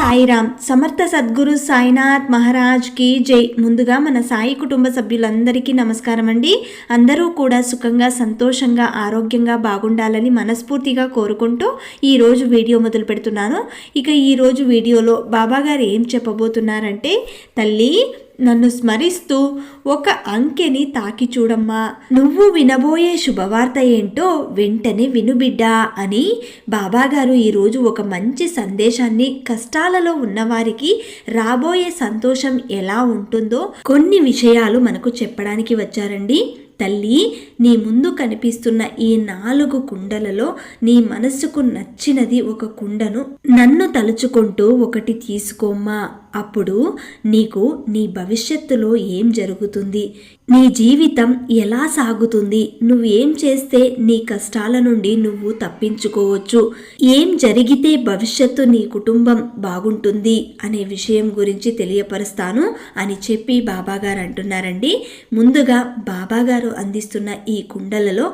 సాయిరామ్. సమర్థ సద్గురు సాయినాథ్ మహారాజ్ కి జై. ముందుగా మన సాయి కుటుంబ సభ్యులందరికీ నమస్కారం అండి. అందరూ కూడా సుఖంగా, సంతోషంగా, ఆరోగ్యంగా బాగుండాలని మనస్ఫూర్తిగా కోరుకుంటూ ఈరోజు వీడియో మొదలు పెడుతున్నాను. ఇక ఈరోజు వీడియోలో బాబాగారు ఏం చెప్పబోతున్నారంటే, తల్లి నన్ను స్మరిస్తూ ఒక అంకెని తాకి చూడమ్మా, నువ్వు వినబోయే శుభవార్త ఏంటో వెంటనే వినుబిడ్డా అని బాబాగారు ఈరోజు ఒక మంచి సందేశాన్ని, కష్టాలలో ఉన్నవారికి రాబోయే సంతోషం ఎలా ఉంటుందో కొన్ని విషయాలు మనకు చెప్పడానికి వచ్చారండి. తల్లి, నీ ముందు కనిపిస్తున్న ఈ 4 కుండలలో నీ మనస్సుకు నచ్చినది ఒక కుండను నన్ను తలుచుకుంటూ ఒకటి తీసుకోమ్మా. అప్పుడు నీకు నీ భవిష్యత్తులో ఏం జరుగుతుంది, నీ జీవితం ఎలా సాగుతుంది, నువ్వేం చేస్తే నీ కష్టాల నుండి నువ్వు తప్పించుకోవచ్చు, ఏం జరిగితే భవిష్యత్తు నీ కుటుంబం బాగుంటుంది అనే విషయం గురించి తెలియపరుస్తాను అని చెప్పి బాబాగారు అంటున్నారండి. ముందుగా బాబాగారు అందిస్తున్న ఈ కుండలలో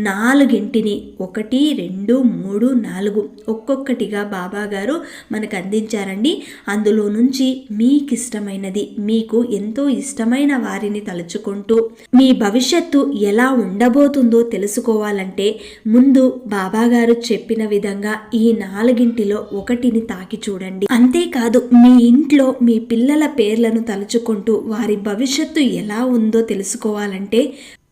4ని 1, 2, 3, 4 ఒక్కొక్కటిగా బాబాగారు మనకు అందించారండి. అందులో నుంచి మీకు ఇష్టమైనది, మీకు ఎంతో ఇష్టమైన వారిని తలుచుకుంటూ మీ భవిష్యత్తు ఎలా ఉండబోతుందో తెలుసుకోవాలంటే ముందు బాబాగారు చెప్పిన విధంగా ఈ 4టిలో 1ని తాకి చూడండి. అంతేకాదు, మీ ఇంట్లో మీ పిల్లల పేర్లను తలుచుకుంటూ వారి భవిష్యత్తు ఎలా ఉందో తెలుసుకోవాలంటే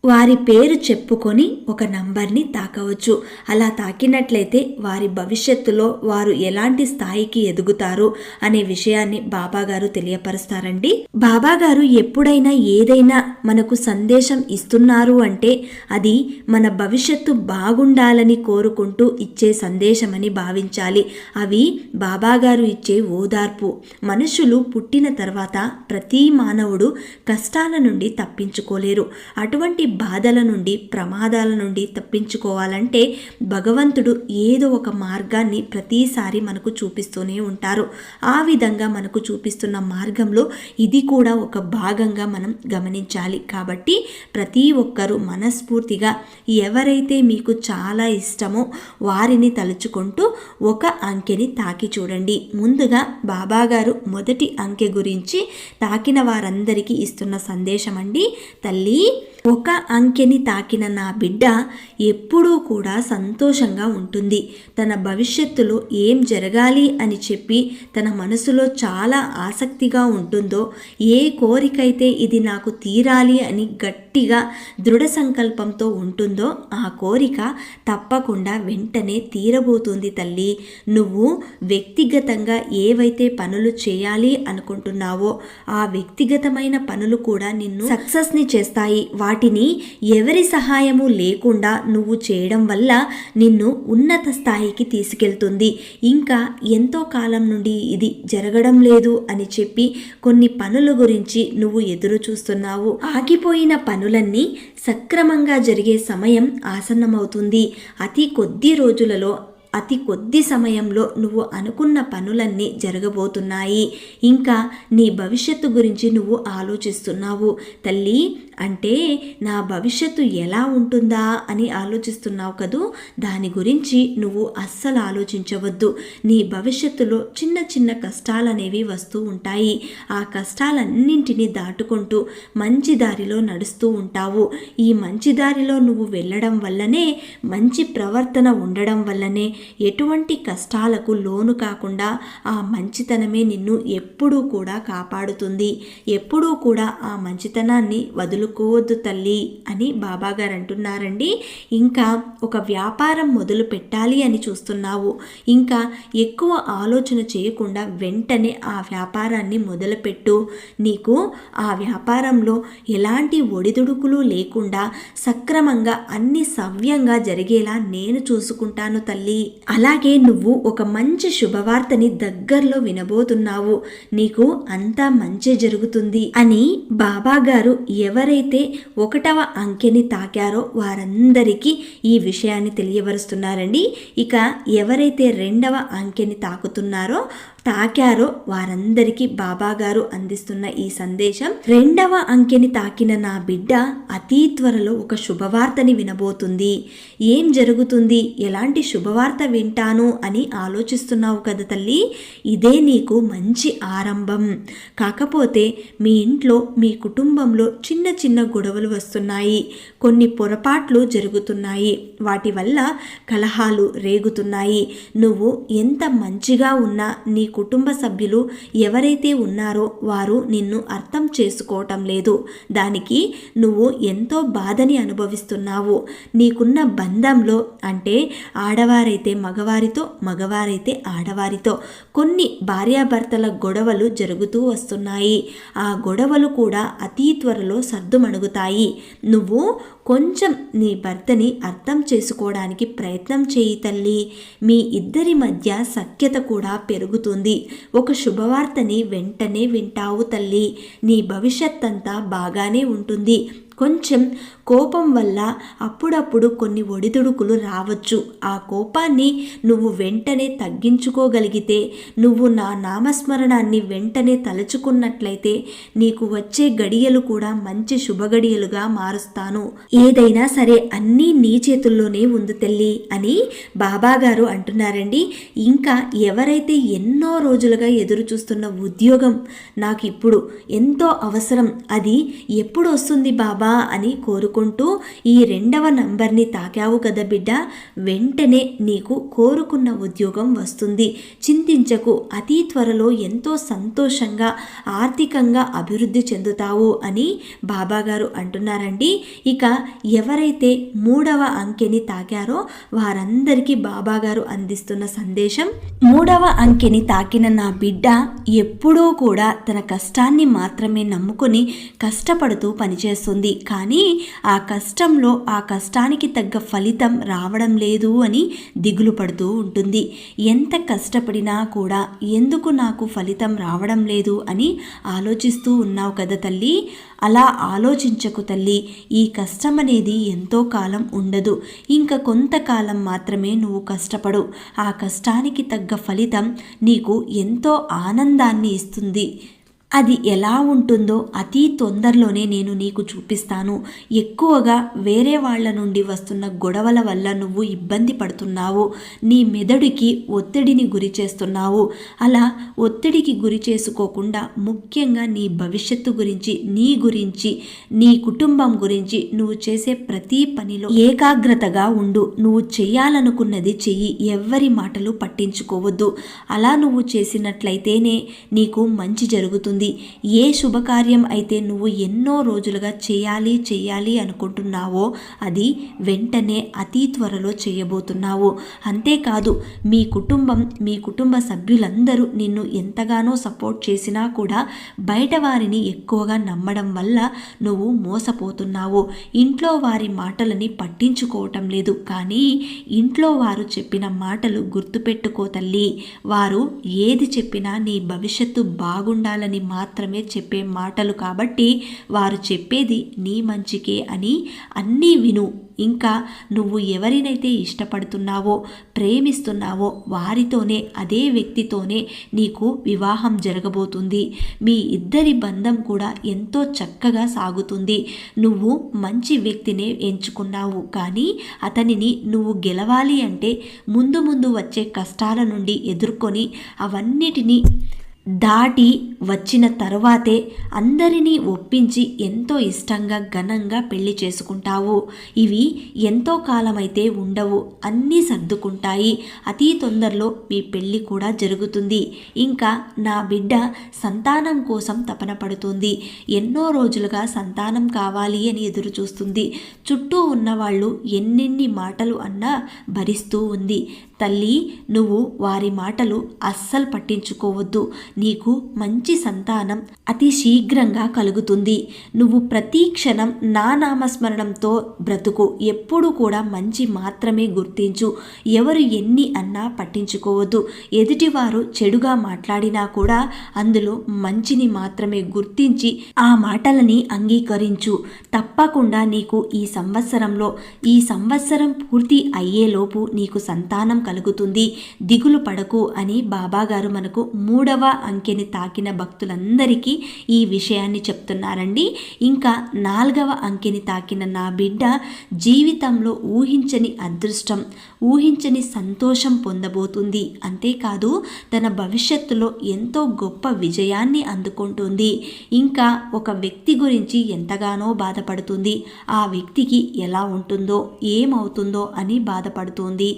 వారి పేరు చెప్పుకొని ఒక నంబర్ని తాకవచ్చు. అలా తాకినట్లయితే వారి భవిష్యత్తులో వారు ఎలాంటి స్థాయికి ఎదుగుతారు అనే విషయాన్ని బాబాగారు తెలియపరుస్తారండి. బాబాగారు ఎప్పుడైనా ఏదైనా మనకు సందేశం ఇస్తున్నారు అంటే అది మన భవిష్యత్తు బాగుండాలని కోరుకుంటూ ఇచ్చే సందేశమని భావించాలి. అవి బాబాగారు ఇచ్చే ఓదార్పు. మనుషులు పుట్టిన తర్వాత ప్రతి మానవుడు కష్టాల నుండి తప్పించుకోలేరు. అటువంటి బాధల నుండి, ప్రమాదాల నుండి తప్పించుకోవాలంటే భగవంతుడు ఏదో ఒక మార్గాన్ని ప్రతిసారి మనకు చూపిస్తూనే ఉంటారు. ఆ విధంగా మనకు చూపిస్తున్న మార్గంలో ఇది కూడా ఒక భాగంగా మనం గమనించాలి. కాబట్టి ప్రతి ఒక్కరూ మనస్ఫూర్తిగా ఎవరైతే మీకు చాలా ఇష్టమో వారిని తలుచుకుంటూ ఒక అంకెని తాకి చూడండి. ముందుగా బాబాగారు మొదటి అంకె గురించి తాకిన వారందరికీ ఇస్తున్న సందేశం అండి. తల్లి, ఒక అంకెని తాకిన నా బిడ్డ ఎప్పుడూ కూడా సంతోషంగా ఉంటుంది. తన భవిష్యత్తులో ఏం జరగాలి అని చెప్పి తన మనసులో చాలా ఆసక్తిగా ఉంటుందో, ఏ కోరికైతే ఇది నాకు తీరాలి అని గట్టిగా దృఢ సంకల్పంతో ఉంటుందో ఆ కోరిక తప్పకుండా వెంటనే తీరబోతుంది. తల్లి, నువ్వు వ్యక్తిగతంగా ఏవైతే పనులు చేయాలి అనుకుంటున్నావో ఆ వ్యక్తిగతమైన పనులు కూడా నిన్ను సక్సెస్ని చేస్తాయి. వాటిని ఎవరి సహాయము లేకుండా నువ్వు చేయడం వల్ల నిన్ను ఉన్నత స్థాయికి తీసుకెళ్తుంది. ఇంకా ఎంతో కాలం నుండి ఇది జరగడం లేదు అని చెప్పి కొన్ని పనుల గురించి నువ్వు ఎదురు చూస్తున్నావు. ఆగిపోయిన పనులన్నీ సక్రమంగా జరిగే సమయం ఆసన్నమవుతుంది. అతి కొద్ది రోజులలో, అతి కొద్ది సమయంలో నువ్వు అనుకున్న పనులన్నీ జరగబోతున్నాయి. ఇంకా నీ భవిష్యత్తు గురించి నువ్వు ఆలోచిస్తున్నావు. తల్లి, అంటే నా భవిష్యత్తు ఎలా ఉంటుందా అని ఆలోచిస్తున్నావు కదూ, దాని గురించి నువ్వు అస్సలు ఆలోచించవద్దు. నీ భవిష్యత్తులో చిన్న చిన్న కష్టాలనేవి వస్తూ ఉంటాయి. ఆ కష్టాలన్నింటినీ దాటుకుంటూ మంచి దారిలో నడుస్తూ ఉంటావు. ఈ మంచి దారిలో నువ్వు వెళ్ళడం వల్లనే, మంచి ప్రవర్తన ఉండడం వల్లనే ఎటువంటి కష్టాలకు లోను కాకుండా ఆ మంచితనమే నిన్ను ఎప్పుడూ కూడా కాపాడుతుంది. ఎప్పుడూ కూడా ఆ మంచితనాన్ని వదులుకోవద్దు తల్లి అని బాబాగారు అంటున్నారండి. ఇంకా ఒక వ్యాపారం మొదలు పెట్టాలి అని చూస్తున్నావు. ఇంకా ఎక్కువ ఆలోచన చేయకుండా వెంటనే ఆ వ్యాపారాన్ని మొదలుపెట్టు. నీకు ఆ వ్యాపారంలో ఎలాంటి ఒడిదుడుకులు లేకుండా సక్రమంగా అన్ని సవ్యంగా జరిగేలా నేను చూసుకుంటాను తల్లి. అలాగే నువ్వు ఒక మంచి శుభవార్తని దగ్గరలో వినబోతున్నావు. నీకు అంతా మంచి జరుగుతుంది అని బాబాగారు ఎవరైతే 1వ అంకెని తాకారో వారందరికీ ఈ విషయాన్ని తెలియవరుస్తున్నారండి. ఇక ఎవరైతే 2వ అంకెని తాకుతున్నారో తాకారో వారందరికీ బాబాగారు అందిస్తున్న ఈ సందేశం, 2వ అంకెని తాకిన నా బిడ్డ అతి త్వరలో ఒక శుభవార్తని వినబోతుంది. ఏం జరుగుతుంది, ఎలాంటి శుభవార్త వింటాను అని ఆలోచిస్తున్నావు కదా తల్లి, ఇదే నీకు మంచి ఆరంభం. కాకపోతే మీ ఇంట్లో మీ కుటుంబంలో చిన్న చిన్న గొడవలు వస్తున్నాయి, కొన్ని పొరపాట్లు జరుగుతున్నాయి, వాటి వల్ల కలహాలు రేగుతున్నాయి. నువ్వు ఎంత మంచిగా ఉన్నా నీ కుటుంబ సభ్యులు ఎవరైతే ఉన్నారో వారు నిన్ను అర్థం చేసుకోవటం లేదు. దానికి నువ్వు ఎంతో బాధని అనుభవిస్తున్నావు. నీకున్న బంధంలో, అంటే ఆడవారైతే మగవారితో, మగవారైతే ఆడవారితో కొన్ని భార్యాభర్తల గొడవలు జరుగుతూ వస్తున్నాయి. ఆ గొడవలు కూడా అతి త్వరలో సర్దుమణుగుతాయి. నువ్వు కొంచెం నీ భర్తని అర్థం చేసుకోవడానికి ప్రయత్నం చేయి తల్లి. మీ ఇద్దరి మధ్య సఖ్యత కూడా పెరుగుతుంది. ఒక శుభవార్తని వెంటనే వింటావు తల్లి. నీ భవిష్యత్ అంతా బాగానే ఉంటుంది. కొంచెం కోపం వల్ల అప్పుడప్పుడు కొన్ని ఒడిదుడుకులు రావచ్చు. ఆ కోపాన్ని నువ్వు వెంటనే తగ్గించుకోగలిగితే, నువ్వు నా నామస్మరణాన్ని వెంటనే తలుచుకున్నట్లయితే నీకు వచ్చే గడియలు కూడా మంచి శుభగడియలుగా మారుస్తాను. ఏదైనా సరే అన్నీ నీ చేతుల్లోనే ఉంది తల్లి అని బాబాగారు అంటున్నారండి. ఇంకా ఎవరైతే ఎన్నో రోజులుగా ఎదురు చూస్తున్న ఉద్యోగం నాకు ఇప్పుడు ఎంతో అవసరం, అది ఎప్పుడు వస్తుంది బాబా అని కోరుకుంటూ ఈ 2వ నంబర్ని తాకావు కదా బిడ్డ, వెంటనే నీకు కోరుకున్న ఉద్యోగం వస్తుంది. చింతించకు, అతి త్వరలో ఎంతో సంతోషంగా ఆర్థికంగా అభివృద్ధి చెందుతావు అని బాబాగారు అంటున్నారండి. ఇక ఎవరైతే 3వ అంకెని తాకారో వారందరికీ బాబాగారు అందిస్తున్న సందేశం, 3వ అంకెని తాకిన నా బిడ్డ ఎప్పుడూ కూడా తన కష్టాన్ని మాత్రమే నమ్ముకొని కష్టపడుతూ పనిచేస్తుంది. కానీ ఆ కష్టంలో ఆ కష్టానికి తగ్గ ఫలితం రావడం లేదు అని దిగులు పడుతూ ఉంటుంది. ఎంత కష్టపడినా కూడా ఎందుకు నాకు ఫలితం రావడం లేదు అని ఆలోచిస్తూ ఉన్నావు కదా తల్లి. అలా ఆలోచించకు తల్లి. ఈ కష్టం అనేది ఎంతో కాలం ఉండదు. ఇంకా కొంతకాలం మాత్రమే నువ్వు కష్టపడు. ఆ కష్టానికి తగ్గ ఫలితం నీకు ఎంతో ఆనందాన్ని ఇస్తుంది. అది ఎలా ఉంటుందో అతి తొందరలోనే నేను నీకు చూపిస్తాను. ఎక్కువగా వేరే వాళ్ళ నుండి వస్తున్న గొడవల వల్ల నువ్వు ఇబ్బంది పడుతున్నావు. నీ మెదడుకి ఒత్తిడిని గురి చేస్తున్నావు. అలా ఒత్తిడికి గురి చేసుకోకుండా ముఖ్యంగా నీ భవిష్యత్తు గురించి, నీ కుటుంబం గురించి నువ్వు చేసే ప్రతి పనిలో ఏకాగ్రతగా ఉండు. నువ్వు చేయాలనుకున్నది చెయ్యి. ఎవ్వరి మాటలు పట్టించుకోవద్దు. అలా నువ్వు చేసినట్లయితేనే నీకు మంచి జరుగుతుంది. ఏ శుభకార్యం అయితే నువ్వు ఎన్నో రోజులుగా చేయాలి అనుకుంటున్నావో అది వెంటనే అతి త్వరలో చేయబోతున్నావు. అంతేకాదు మీ కుటుంబ సభ్యులందరూ నిన్ను ఎంతగానో సపోర్ట్ చేసినా కూడా బయట వారిని ఎక్కువగా నమ్మడం వల్ల నువ్వు మోసపోతున్నావు. ఇంట్లో వారి మాటలని పట్టించుకోవటం లేదు. కానీ ఇంట్లో వారు చెప్పిన మాటలు గుర్తుపెట్టుకో తల్లి. వారు ఏది చెప్పినా నీ భవిష్యత్తు బాగుండాలని మాత్రమే చెప్పే మాటలు కాబట్టి వారు చెప్పేది నీ మంచికే అని అన్నీ విను. ఇంకా నువ్వు ఎవరినైతే ఇష్టపడుతున్నావో, ప్రేమిస్తున్నావో వారితోనే, అదే వ్యక్తితోనే నీకు వివాహం జరగబోతుంది. మీ ఇద్దరి బంధం కూడా ఎంతో చక్కగా సాగుతుంది. నువ్వు మంచి వ్యక్తినే ఎంచుకున్నావు. కానీ అతనిని నువ్వు గెలవాలి అంటే ముందు వచ్చే కష్టాల నుండి ఎదుర్కొని అవన్నిటినీ దాటి వచ్చిన తరువాతే అందరినీ ఒప్పించి ఎంతో ఇష్టంగా ఘనంగా పెళ్లి చేసుకుంటావు. ఇవి ఎంతో కాలమైతే ఉండవు, అన్నీ సర్దుకుంటాయి. అతి తొందరలో మీ పెళ్లి కూడా జరుగుతుంది. ఇంకా నా బిడ్డ సంతానం కోసం తపన పడుతుంది. ఎన్నో రోజులుగా సంతానం కావాలి అని ఎదురు చూస్తుంది. చుట్టూ ఉన్నవాళ్ళు ఎన్నెన్ని మాటలు అన్నా భరిస్తూ ఉంది. తల్లి, నువ్వు వారి మాటలు అస్సలు పట్టించుకోవద్దు. నీకు మంచి సంతానం అతి శీఘ్రంగా కలుగుతుంది. నువ్వు ప్రతి క్షణం నా నామస్మరణంతో బ్రతుకు. ఎప్పుడు కూడా మంచి మాత్రమే గుర్తించు. ఎవరు ఎన్ని అన్నా పట్టించుకోవద్దు. ఎదుటివారు చెడుగా మాట్లాడినా కూడా అందులో మంచిని మాత్రమే గుర్తించి ఆ మాటలని అంగీకరించు. తప్పకుండా నీకు ఈ సంవత్సరం పూర్తి అయ్యేలోపు నీకు సంతానం కలుగుతుంది. దిగులు పడకు అని బాబాగారు మనకు 3వ అంకెని తాకిన భక్తులందరికీ ఈ విషయాన్ని చెప్తున్నారండి. ఇంకా 4వ అంకెని తాకిన నా బిడ్డ జీవితంలో ఊహించని అదృష్టం, ఊహించని సంతోషం పొందబోతుంది. అంతేకాదు తన భవిష్యత్తులో ఎంతో గొప్ప విజయాన్ని అందుకుంటుంది. ఇంకా ఒక వ్యక్తి గురించి ఎంతగానో బాధపడుతుంది. ఆ వ్యక్తికి ఎలా ఉంటుందో ఏమవుతుందో అని బాధపడుతుంది.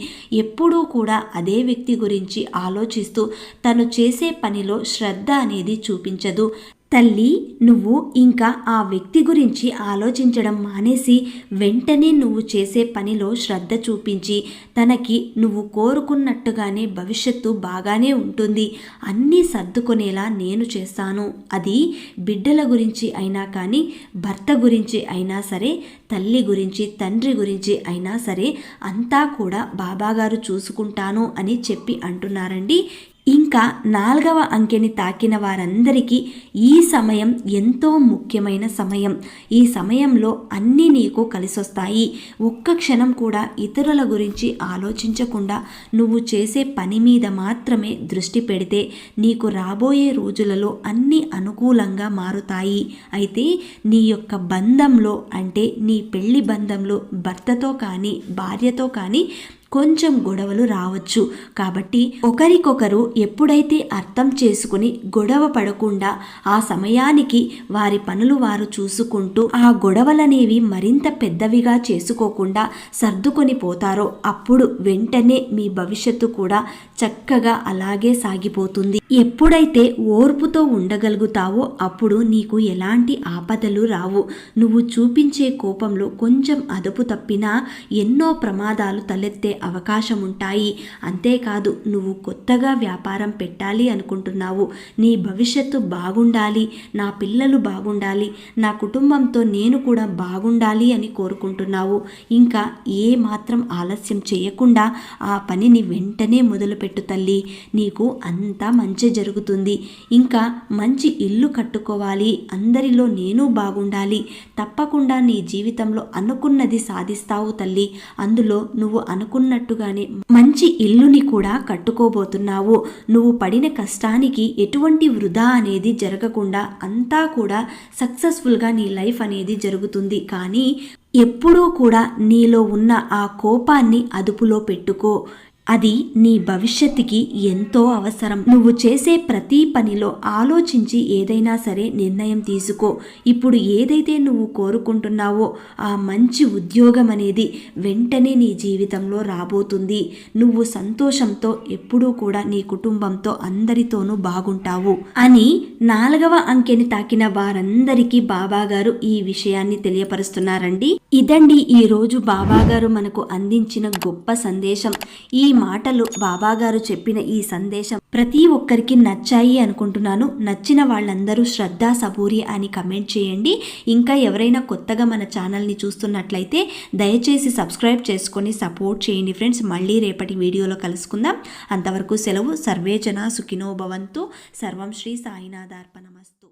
ఎప్పుడూ కూడా అదే వ్యక్తి గురించి ఆలోచిస్తూ తను చేసే పనిలో శ్రద్ధ అనేది చూపించదు. తల్లి, నువ్వు ఇంకా ఆ వ్యక్తి గురించి ఆలోచించడం మానేసి వెంటనే నువ్వు చేసే పనిలో శ్రద్ధ చూపించి తనకి నువ్వు కోరుకున్నట్టుగానే భవిష్యత్తు బాగానే ఉంటుంది, అన్నీ సర్దుకునేలా నేను చేస్తాను. అది బిడ్డల గురించి అయినా కానీ, భర్త గురించి అయినా సరే, తల్లి గురించి తండ్రి గురించి అయినా సరే, అంతా కూడా బాబాగారు చూసుకుంటాను అని చెప్పి అంటున్నారండి. ఇంకా 4వ అంకెని తాకిన వారందరికీ ఈ సమయం ఎంతో ముఖ్యమైన సమయం. ఈ సమయంలో అన్నీ నీకు కలిసొస్తాయి. ఒక్క క్షణం కూడా ఇతరుల గురించి ఆలోచించకుండా నువ్వు చేసే పని మీద మాత్రమే దృష్టి పెడితే నీకు రాబోయే రోజులలో అన్నీ అనుకూలంగా మారుతాయి. అయితే నీ యొక్క బంధంలో, అంటే నీ పెళ్లి బంధంలో భర్తతో కానీ భార్యతో కానీ కొంచెం గొడవలు రావచ్చు. కాబట్టి ఒకరికొకరు ఎప్పుడైతే అర్థం చేసుకుని గొడవ పడకుండా ఆ సమయానికి వారి పనులు వారు చూసుకుంటూ ఆ గొడవలనేవి మరింత పెద్దవిగా చేసుకోకుండా సర్దుకొని పోతారో అప్పుడు వెంటనే మీ భవిష్యత్తు కూడా చక్కగా అలాగే సాగిపోతుంది. ఎప్పుడైతే ఓర్పుతో ఉండగలుగుతావో అప్పుడు నీకు ఎలాంటి ఆపదలు రావు. నువ్వు చూపించే కోపంలో కొంచెం అదుపు తప్పినా ఎన్నో ప్రమాదాలు తలెత్తే అవకాశం ఉంటాయి. అంతేకాదు నువ్వు కొత్తగా వ్యాపారం పెట్టాలి అనుకుంటున్నావు, నీ భవిష్యత్తు బాగుండాలి, నా పిల్లలు బాగుండాలి, నా కుటుంబంతో నేను కూడా బాగుండాలి అని కోరుకుంటున్నావు. ఇంకా ఏ మాత్రం ఆలస్యం చేయకుండా ఆ పనిని వెంటనే మొదలుపెట్టు తల్లి. నీకు అంతా మంచి జరుగుతుంది. ఇంకా మంచి ఇల్లు కట్టుకోవాలి, అందరిలో నేను బాగుండాలి. తప్పకుండా నీ జీవితంలో అనుకున్నది సాధిస్తావు తల్లి. అందులో నువ్వు అనుకున్నట్టుగానే మంచి ఇల్లుని కూడా కట్టుకోబోతున్నావు. నువ్వు పడిన కష్టానికి ఎటువంటి వృధా అనేది జరగకుండా అంతా కూడా సక్సెస్ఫుల్గా నీ లైఫ్ అనేది జరుగుతుంది. కానీ ఎప్పుడూ కూడా నీలో ఉన్న ఆ కోపాన్ని అదుపులో పెట్టుకో. అది నీ భవిష్యత్తుకి ఎంతో అవసరం. నువ్వు చేసే ప్రతి పనిలో ఆలోచించి ఏదైనా సరే నిర్ణయం తీసుకో. ఇప్పుడు ఏదైతే నువ్వు కోరుకుంటున్నావో ఆ మంచి ఉద్యోగం అనేది వెంటనే నీ జీవితంలో రాబోతుంది. నువ్వు సంతోషంతో ఎప్పుడూ కూడా నీ కుటుంబంతో అందరితోనూ బాగుంటావు అని 4వ అంకెని తాకిన వారందరికీ బాబాగారు ఈ విషయాన్ని తెలియపరుస్తున్నారండి. ఇదండి ఈరోజు బాబాగారు మనకు అందించిన గొప్ప సందేశం. ఈ మాటలు బాబాగారు చెప్పిన ఈ సందేశం ప్రతి ఒక్కరికి నచ్చాయి అనుకుంటున్నాను. నచ్చిన వాళ్ళందరూ శ్రద్ధ సబూరి అని కమెంట్ చేయండి. ఇంకా ఎవరైనా కొత్తగా మన ఛానల్ని చూస్తున్నట్లయితే దయచేసి సబ్స్క్రైబ్ చేసుకొని సపోర్ట్ చేయండి ఫ్రెండ్స్. మళ్ళీ రేపటి వీడియోలో కలుసుకుందాం. అంతవరకు సెలవు. సర్వే జన సుఖినో భవంతు. సర్వం శ్రీ సాయినాథార్పణమస్తు.